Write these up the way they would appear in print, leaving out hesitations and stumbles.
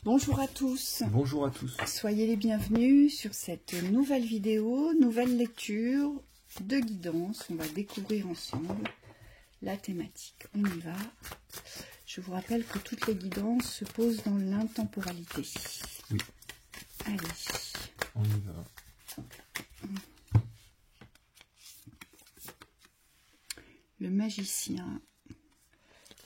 Bonjour à tous. Bonjour à tous. Soyez les bienvenus sur cette nouvelle vidéo, nouvelle lecture de guidance. On va découvrir ensemble la thématique. On y va. Je vous rappelle que toutes les guidances se posent dans l'intemporalité. Oui. Allez. On y va. Le magicien.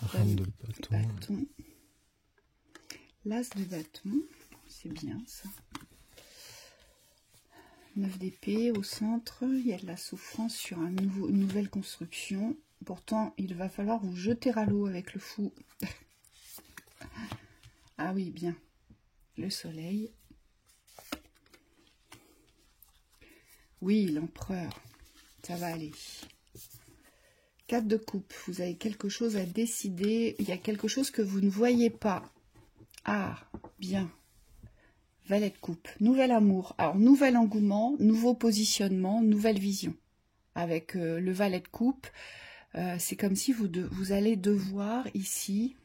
Reine de bâton. L'as de bâton, c'est bien ça. 9 d'épée au centre, il y a de la souffrance sur une nouvelle construction. Pourtant, il va falloir vous jeter à l'eau avec le fou. Ah oui, bien. Le soleil. Oui, l'empereur. Ça va aller. 4 de coupe. Vous avez quelque chose à décider. Il y a quelque chose que vous ne voyez pas. Ah, bien. Valet de coupe. Nouvel amour. Alors, nouvel engouement, nouveau positionnement, nouvelle vision. Avec le valet de coupe, c'est comme si vous allez devoir ici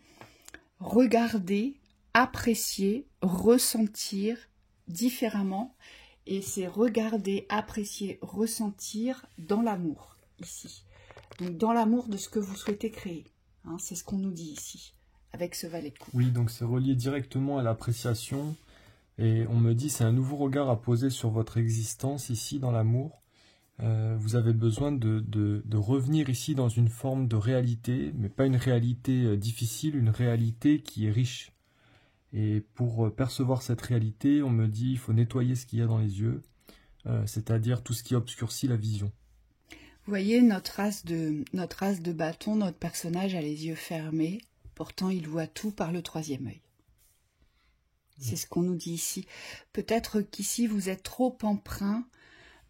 regarder, apprécier, ressentir différemment. Et c'est regarder, apprécier, ressentir dans l'amour, ici. Donc, dans l'amour de ce que vous souhaitez créer. Hein, c'est ce qu'on nous dit ici, avec ce valet de coupe. Oui, donc c'est relié directement à l'appréciation. Et on me dit, c'est un nouveau regard à poser sur votre existence ici, dans l'amour. Vous avez besoin de revenir ici dans une forme de réalité, mais pas une réalité difficile, une réalité qui est riche. Et pour percevoir cette réalité, on me dit, il faut nettoyer ce qu'il y a dans les yeux, c'est-à-dire tout ce qui obscurcit la vision. Vous voyez, notre as de bâton, notre personnage a les yeux fermés, pourtant il voit tout par le troisième œil. C'est ce qu'on nous dit ici. Peut-être qu'ici vous êtes trop empreint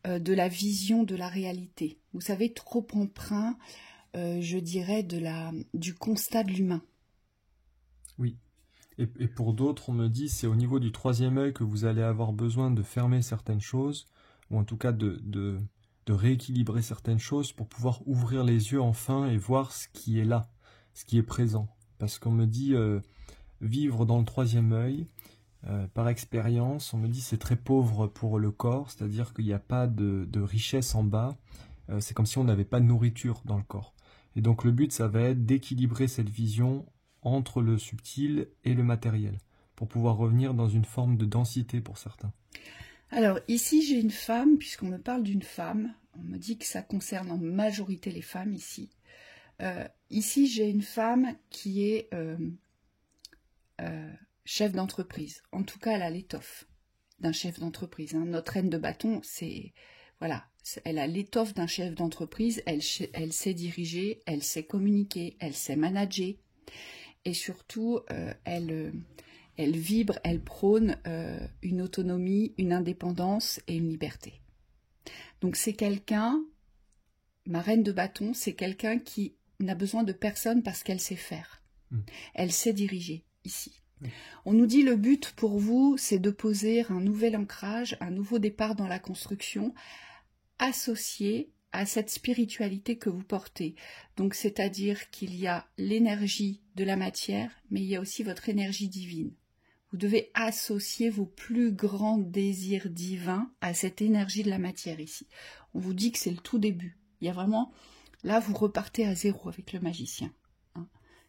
de la vision de la réalité. Vous savez, trop empreint, je dirais, du constat de l'humain. Oui. Et pour d'autres, on me dit, c'est au niveau du troisième œil que vous allez avoir besoin de fermer certaines choses, ou en tout cas de rééquilibrer certaines choses pour pouvoir ouvrir les yeux enfin et voir ce qui est là, ce qui est présent. Parce qu'on me dit, vivre dans le troisième œil, par expérience, on me dit c'est très pauvre pour le corps, c'est-à-dire qu'il n'y a pas de richesse en bas, c'est comme si on n'avait pas de nourriture dans le corps. Et donc le but, ça va être d'équilibrer cette vision entre le subtil et le matériel, pour pouvoir revenir dans une forme de densité pour certains. Alors ici j'ai une femme, puisqu'on me parle d'une femme, on me dit que ça concerne en majorité les femmes ici. Ici j'ai une femme qui est chef d'entreprise. En tout cas, elle a l'étoffe d'un chef d'entreprise. Hein. Notre reine de bâton, c'est voilà, elle a l'étoffe d'un chef d'entreprise. Elle sait diriger, elle sait communiquer, elle sait manager, et surtout, elle vibre, elle prône une autonomie, une indépendance et une liberté. Donc c'est quelqu'un, ma reine de bâton, c'est quelqu'un qui n'a besoin de personne parce qu'elle sait faire. Elle sait diriger ici. On nous dit le but pour vous, c'est de poser un nouvel ancrage, un nouveau départ dans la construction, associé à cette spiritualité que vous portez. Donc, c'est-à-dire qu'il y a l'énergie de la matière, mais il y a aussi votre énergie divine. Vous devez associer vos plus grands désirs divins à cette énergie de la matière ici. On vous dit que c'est le tout début. Il y a vraiment, là, vous repartez à zéro avec le magicien.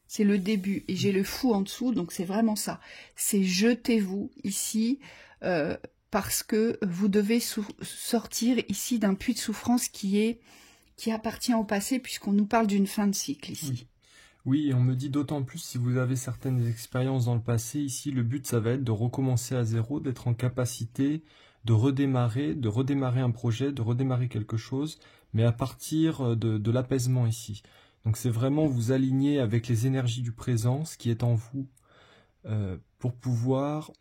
C'est le début, et j'ai le fou en dessous, donc c'est vraiment ça. C'est jetez-vous ici, parce que vous devez sortir ici d'un puits de souffrance qui appartient au passé, puisqu'on nous parle d'une fin de cycle ici. Oui, et on me dit d'autant plus si vous avez certaines expériences dans le passé, ici le but ça va être de recommencer à zéro, d'être en capacité de redémarrer un projet, de redémarrer quelque chose, mais à partir de l'apaisement ici. Donc c'est vraiment vous aligner avec les énergies du présent, ce qui est en vous, pour pouvoir,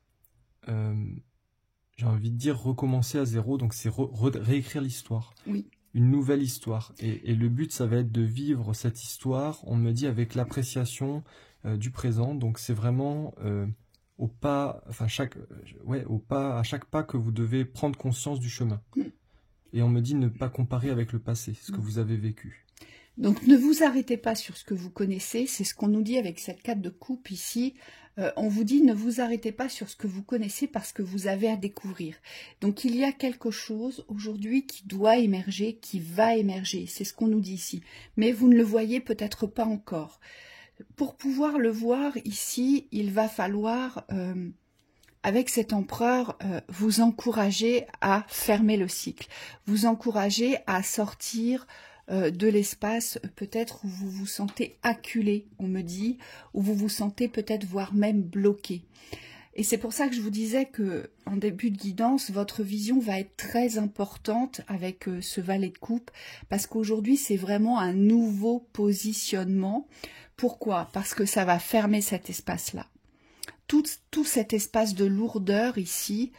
j'ai envie de dire, recommencer à zéro. Donc c'est réécrire l'histoire, oui. Une nouvelle histoire. Et le but, ça va être de vivre cette histoire, on me dit, avec l'appréciation du présent. Donc c'est vraiment au pas, enfin à chaque pas que vous devez prendre conscience du chemin. Et on me dit ne pas comparer avec le passé, ce que vous avez vécu. Donc ne vous arrêtez pas sur ce que vous connaissez, c'est ce qu'on nous dit avec cette carte de coupe ici. On vous dit ne vous arrêtez pas sur ce que vous connaissez parce que vous avez à découvrir. Donc il y a quelque chose aujourd'hui qui doit émerger, qui va émerger, c'est ce qu'on nous dit ici. Mais vous ne le voyez peut-être pas encore. Pour pouvoir le voir ici, il va falloir, avec cet empereur, vous encourager à fermer le cycle, vous encourager à sortir de l'espace peut-être où vous vous sentez acculé, on me dit, où vous vous sentez peut-être voire même bloqué. Et c'est pour ça que je vous disais que en début de guidance, votre vision va être très importante avec ce valet de coupe, parce qu'aujourd'hui c'est vraiment un nouveau positionnement. Pourquoi? Parce que ça va fermer cet espace-là. Tout cet espace de lourdeur ici,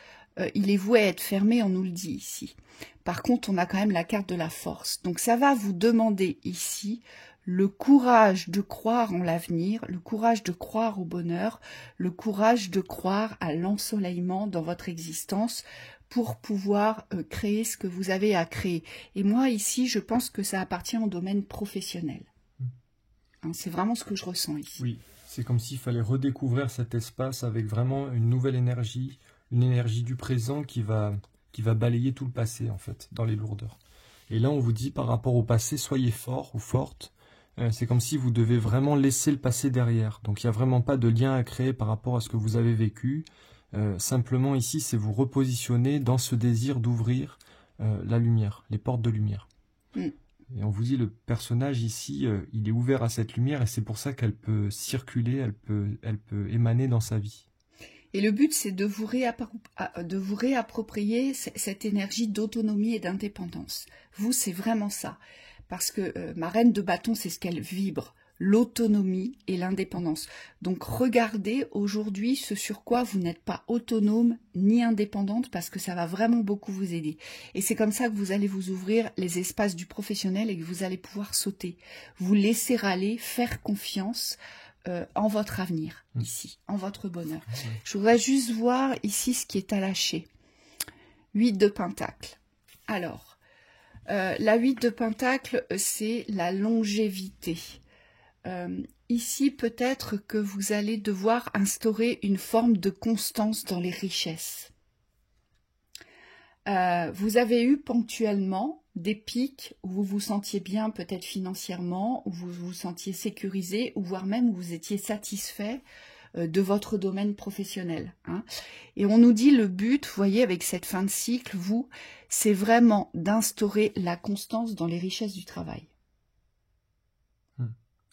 il est voué à être fermé, on nous le dit ici. Par contre, on a quand même la carte de la force. Donc ça va vous demander ici le courage de croire en l'avenir, le courage de croire au bonheur, le courage de croire à l'ensoleillement dans votre existence pour pouvoir créer ce que vous avez à créer. Et moi, ici, je pense que ça appartient au domaine professionnel. Hein, c'est vraiment ce que je ressens ici. Oui, c'est comme s'il fallait redécouvrir cet espace avec vraiment une nouvelle énergie, une énergie du présent qui va balayer tout le passé, en fait, dans les lourdeurs. Et là, on vous dit, par rapport au passé, soyez fort ou forte. C'est comme si vous devez vraiment laisser le passé derrière. Donc, il n'y a vraiment pas de lien à créer par rapport à ce que vous avez vécu. Simplement, ici, c'est vous repositionner dans ce désir d'ouvrir la lumière, les portes de lumière. Et on vous dit, le personnage, ici, il est ouvert à cette lumière et c'est pour ça qu'elle peut circuler, elle peut émaner dans sa vie. Et le but, c'est de vous réapproprier cette énergie d'autonomie et d'indépendance. Vous, c'est vraiment ça. Parce que ma reine de bâton, c'est ce qu'elle vibre, l'autonomie et l'indépendance. Donc, regardez aujourd'hui ce sur quoi vous n'êtes pas autonome ni indépendante, parce que ça va vraiment beaucoup vous aider. Et c'est comme ça que vous allez vous ouvrir les espaces du professionnel et que vous allez pouvoir sauter. Vous laisser aller, faire confiance en votre avenir, ici, en votre bonheur. Je voudrais juste voir ici ce qui est à lâcher. 8 de Pentacle. Alors, la 8 de Pentacle, c'est la longévité. Ici, peut-être que vous allez devoir instaurer une forme de constance dans les richesses. Vous avez eu ponctuellement des pics où vous vous sentiez bien peut-être financièrement, où vous vous sentiez sécurisé, ou voire même où vous étiez satisfait de votre domaine professionnel. Hein. Et on nous dit le but, vous voyez, avec cette fin de cycle, vous, c'est vraiment d'instaurer la constance dans les richesses du travail.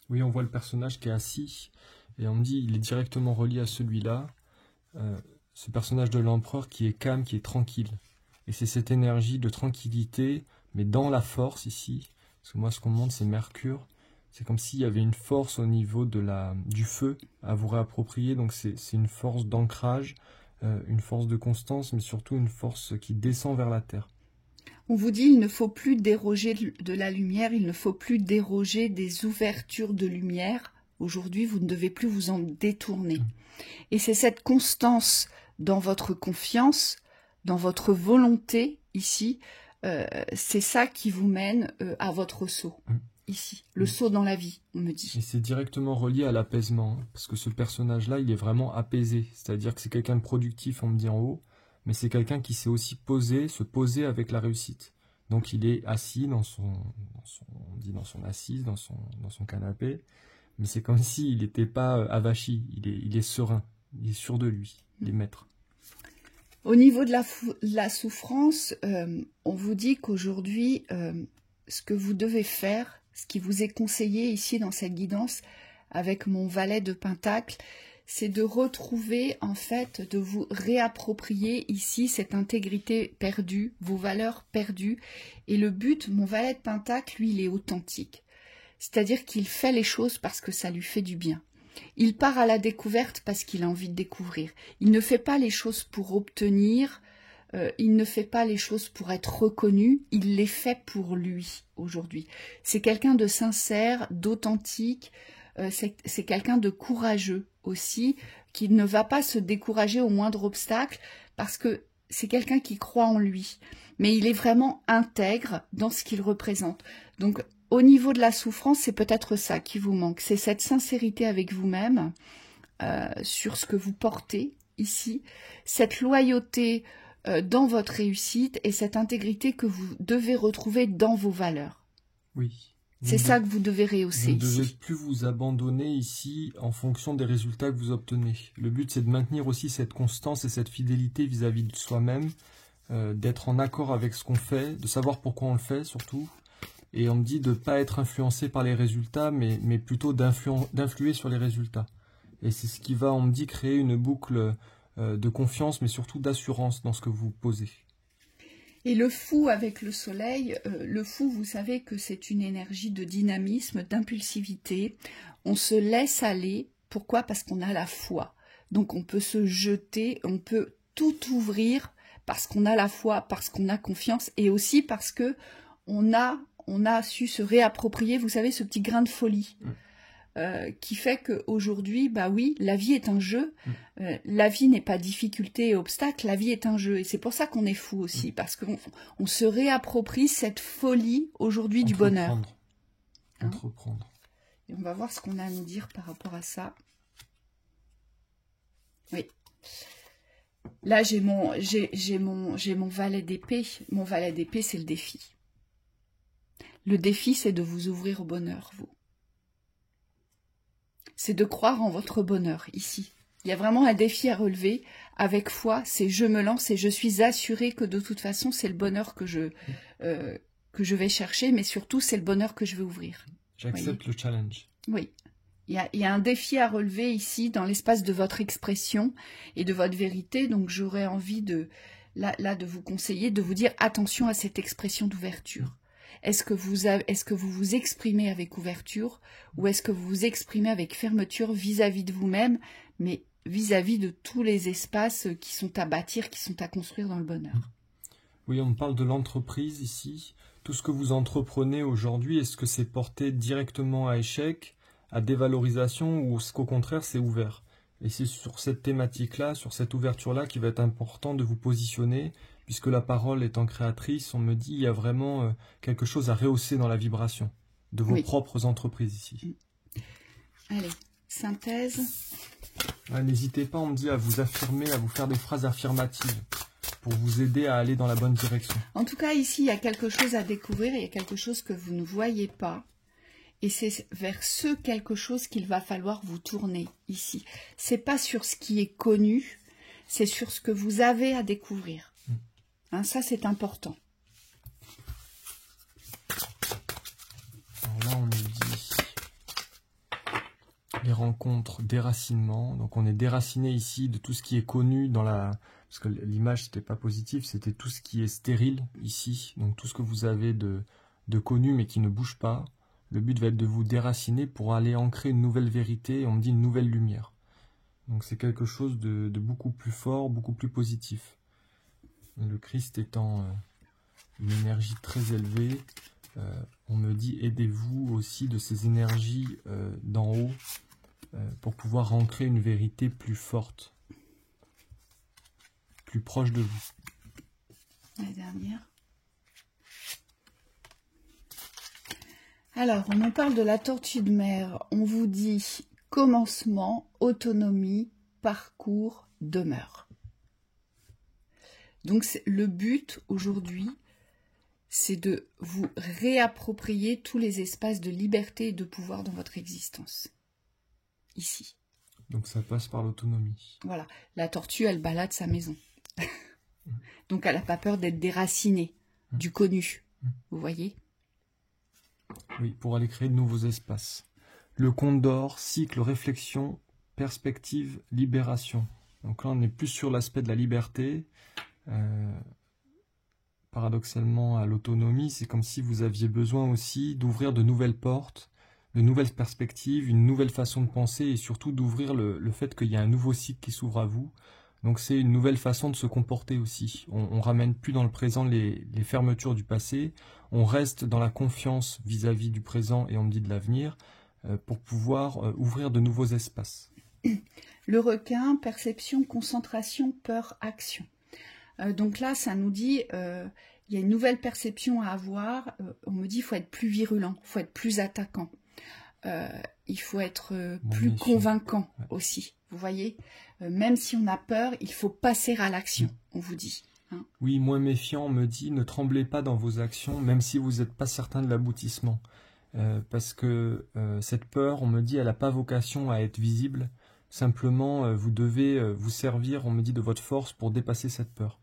Oui, on voit le personnage qui est assis, et on me dit il est directement relié à celui-là, ce personnage de l'empereur qui est calme, qui est tranquille. Et c'est cette énergie de tranquillité, mais dans la force ici, parce que moi ce qu'on me montre c'est Mercure, c'est comme s'il y avait une force au niveau du feu à vous réapproprier, donc c'est une force d'ancrage, une force de constance, mais surtout une force qui descend vers la terre. On vous dit il ne faut plus déroger de la lumière, il ne faut plus déroger des ouvertures de lumière. Aujourd'hui, vous ne devez plus vous en détourner. Et c'est cette constance dans votre confiance, dans votre volonté, ici, c'est ça qui vous mène à votre saut, ici. Le saut dans la vie, on me dit. Et c'est directement relié à l'apaisement, hein, parce que ce personnage-là, il est vraiment apaisé. C'est-à-dire que c'est quelqu'un de productif, on me dit en haut, mais c'est quelqu'un qui sait aussi se poser avec la réussite. Donc il est assis on dit dans son assise, dans son canapé, mais c'est comme s'il n'était pas avachi, il est serein, il est sûr de lui, il est maître. Au niveau de la souffrance, on vous dit qu'aujourd'hui, ce que vous devez faire, ce qui vous est conseillé ici dans cette guidance avec mon valet de Pentacle, c'est de retrouver, en fait, de vous réapproprier ici cette intégrité perdue, vos valeurs perdues. Et le but, mon valet de Pentacle, lui, il est authentique. C'est-à-dire qu'il fait les choses parce que ça lui fait du bien. Il part à la découverte parce qu'il a envie de découvrir. Il ne fait pas les choses pour obtenir, il ne fait pas les choses pour être reconnu, il les fait pour lui aujourd'hui. C'est quelqu'un de sincère, d'authentique, c'est quelqu'un de courageux aussi, qui ne va pas se décourager au moindre obstacle parce que c'est quelqu'un qui croit en lui. Mais il est vraiment intègre dans ce qu'il représente. Donc, au niveau de la souffrance, c'est peut-être ça qui vous manque. C'est cette sincérité avec vous-même sur ce que vous portez ici, cette loyauté dans votre réussite et cette intégrité que vous devez retrouver dans vos valeurs. Oui. C'est ça que vous devez rehausser ici. Vous ne devez plus vous abandonner ici en fonction des résultats que vous obtenez. Le but, c'est de maintenir aussi cette constance et cette fidélité vis-à-vis de soi-même, d'être en accord avec ce qu'on fait, de savoir pourquoi on le fait surtout. Et on me dit de ne pas être influencé par les résultats, mais plutôt d'influer sur les résultats. Et c'est ce qui va, on me dit, créer une boucle de confiance, mais surtout d'assurance dans ce que vous posez. Et le fou avec le soleil, le fou, vous savez que c'est une énergie de dynamisme, d'impulsivité. On se laisse aller. Pourquoi? Parce qu'on a la foi. Donc on peut se jeter, on peut tout ouvrir parce qu'on a la foi, parce qu'on a confiance et aussi parce que on a su se réapproprier, vous savez, ce petit grain de folie. Qui fait qu'aujourd'hui, bah oui, la vie est un jeu. La vie n'est pas difficulté et obstacle, la vie est un jeu. Et c'est pour ça qu'on est fou aussi, parce qu'on se réapproprie cette folie aujourd'hui du bonheur. Entreprendre. Et on va voir ce qu'on a à nous dire par rapport à ça. Oui. Là, j'ai mon valet d'épée. Mon valet d'épée, c'est le défi. Le défi, c'est de vous ouvrir au bonheur, vous. C'est de croire en votre bonheur, ici. Il y a vraiment un défi à relever. Avec foi, c'est je me lance et je suis assurée que de toute façon, c'est le bonheur que je vais chercher, mais surtout, c'est le bonheur que je vais ouvrir. J'accepte le challenge. Oui. Il y a un défi à relever ici, dans l'espace de votre expression et de votre vérité. Donc, j'aurais envie de vous conseiller, de vous dire attention à cette expression d'ouverture. Est-ce que vous vous exprimez avec ouverture ou est-ce que vous vous exprimez avec fermeture vis-à-vis de vous-même, mais vis-à-vis de tous les espaces qui sont à bâtir, qui sont à construire dans le bonheur? Oui, on parle de l'entreprise ici. Tout ce que vous entreprenez aujourd'hui, est-ce que c'est porté directement à échec, à dévalorisation ou est-ce qu'au contraire c'est ouvert? Et c'est sur cette thématique-là, sur cette ouverture-là qu'il va être important de vous positionner. Puisque la parole étant créatrice, on me dit il y a vraiment quelque chose à rehausser dans la vibration de vos propres entreprises ici. Allez, synthèse. N'hésitez pas, on me dit, à vous affirmer, à vous faire des phrases affirmatives pour vous aider à aller dans la bonne direction. En tout cas, ici, il y a quelque chose à découvrir, il y a quelque chose que vous ne voyez pas. Et c'est vers ce quelque chose qu'il va falloir vous tourner ici. C'est pas sur ce qui est connu, c'est sur ce que vous avez à découvrir. Ça, c'est important. Alors là, on nous dit les rencontres, déracinement. Donc, on est déraciné ici de tout ce qui est connu dans la... Parce que l'image, c'était pas positif, c'était tout ce qui est stérile ici. Donc, tout ce que vous avez de connu, mais qui ne bouge pas. Le but va être de vous déraciner pour aller ancrer une nouvelle vérité, et on me dit une nouvelle lumière. Donc, c'est quelque chose de beaucoup plus fort, beaucoup plus positif. Le Christ étant une énergie très élevée, on me dit aidez-vous aussi de ces énergies d'en haut pour pouvoir ancrer une vérité plus forte, plus proche de vous. La dernière. Alors, on nous parle de la tortue de mer. On vous dit commencement, autonomie, parcours, demeure. Donc le but aujourd'hui, c'est de vous réapproprier tous les espaces de liberté et de pouvoir dans votre existence. Ici. Donc ça passe par l'autonomie. Voilà. La tortue, elle balade sa maison. Donc elle n'a pas peur d'être déracinée du connu. Vous voyez? Oui, pour aller créer de nouveaux espaces. Le condor, cycle, réflexion, perspective, libération. Donc là, on est plus sur l'aspect de la liberté. Paradoxalement à l'autonomie, c'est comme si vous aviez besoin aussi d'ouvrir de nouvelles portes, de nouvelles perspectives, une nouvelle façon de penser et surtout d'ouvrir le fait qu'il y a un nouveau cycle qui s'ouvre à vous. Donc c'est une nouvelle façon de se comporter aussi. On ramène plus dans le présent les fermetures du passé, on reste dans la confiance vis-à-vis du présent et on me dit de l'avenir pour pouvoir ouvrir de nouveaux espaces. Le requin, perception, concentration, peur, action. Donc là, ça nous dit, il y a une nouvelle perception à avoir. On me dit qu'il faut être plus virulent, il faut être plus attaquant. Il faut être plus convaincant aussi. Vous voyez, même si on a peur, il faut passer à l'action, on vous dit. Hein. Oui, moins méfiant, on me dit, ne tremblez pas dans vos actions, même si vous n'êtes pas certain de l'aboutissement. Parce que cette peur, on me dit, elle n'a pas vocation à être visible. Simplement, vous devez vous servir, on me dit, de votre force pour dépasser cette peur.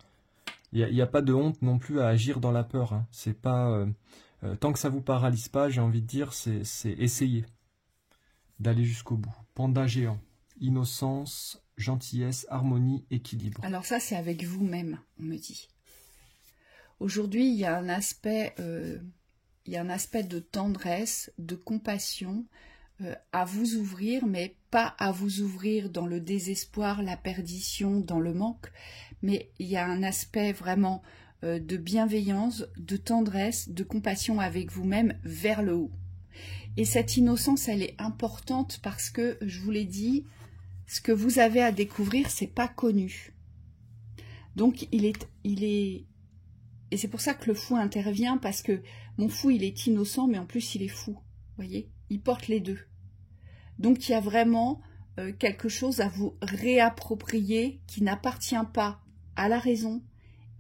Il n'y a pas de honte non plus à agir dans la peur. Hein. C'est pas tant que ça vous paralyse pas, j'ai envie de dire, c'est essayer d'aller jusqu'au bout. Panda géant, innocence, gentillesse, harmonie, équilibre. Alors ça, c'est avec vous-même, on me dit. Aujourd'hui, il y a un aspect de tendresse, de compassion, à vous ouvrir, mais pas à vous ouvrir dans le désespoir, la perdition, dans le manque, mais il y a un aspect vraiment de bienveillance, de tendresse, de compassion avec vous-même vers le haut. Et cette innocence, elle est importante parce que, je vous l'ai dit, ce que vous avez à découvrir, c'est pas connu. Donc, il est... Et c'est pour ça que le fou intervient, parce que mon fou, il est innocent, mais en plus, il est fou. Vous voyez, il porte les deux. Donc, il y a vraiment quelque chose à vous réapproprier qui n'appartient pas à la raison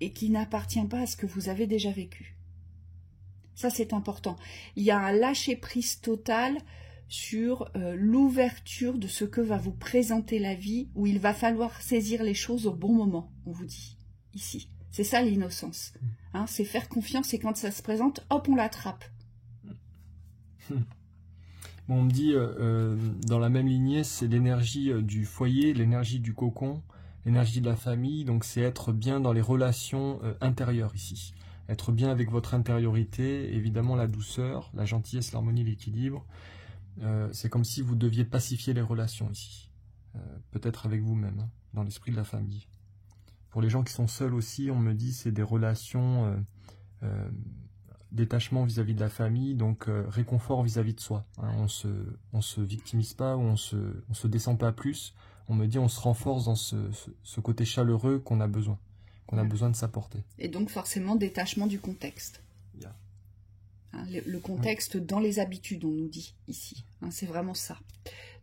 et qui n'appartient pas à ce que vous avez déjà vécu. Ça, c'est important. Il y a un lâcher-prise total sur l'ouverture de ce que va vous présenter la vie, où il va falloir saisir les choses au bon moment, on vous dit, ici. C'est ça l'innocence. Hein, c'est faire confiance et quand ça se présente, hop, on l'attrape. Bon, on me dit, dans la même lignée, c'est l'énergie du foyer, l'énergie du cocon, l'énergie de la famille, donc c'est être bien dans les relations intérieures ici. Être bien avec votre intériorité, évidemment la douceur, la gentillesse, l'harmonie, l'équilibre. C'est comme si vous deviez pacifier les relations ici. Peut-être avec vous-même, hein, dans l'esprit de la famille. Pour les gens qui sont seuls aussi, on me dit c'est des relations détachement vis-à-vis de la famille, donc réconfort vis-à-vis de soi. Hein, on se victimise pas ou on se descend pas plus. On me dit on se renforce dans ce côté chaleureux qu'on a besoin de s'apporter. Et donc forcément détachement du contexte. Yeah. Hein, le contexte dans les habitudes, on nous dit ici. Hein, c'est vraiment ça.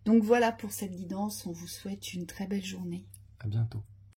Donc voilà pour cette guidance. On vous souhaite une très belle journée. À bientôt.